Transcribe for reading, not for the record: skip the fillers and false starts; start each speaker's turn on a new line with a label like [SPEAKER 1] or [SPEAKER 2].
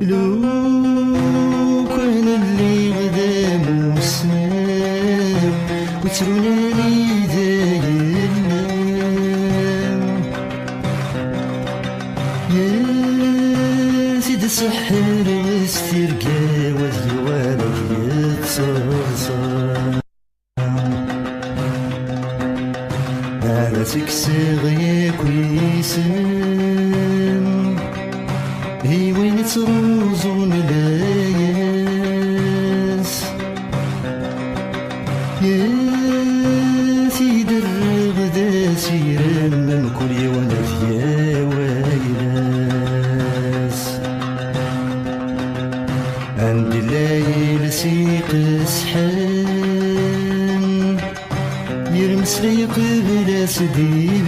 [SPEAKER 1] لو كان اللي غدا موسم وتروناني دايما يا سيد السحر واسترقى والوالد يتصرصر على تكسغيك ويسم هي وين تروزون لاياس يا سيد الرغدة سيران من كل ولد يا ويلاس عند الليل سيق سحان يرمس لي قبل سديب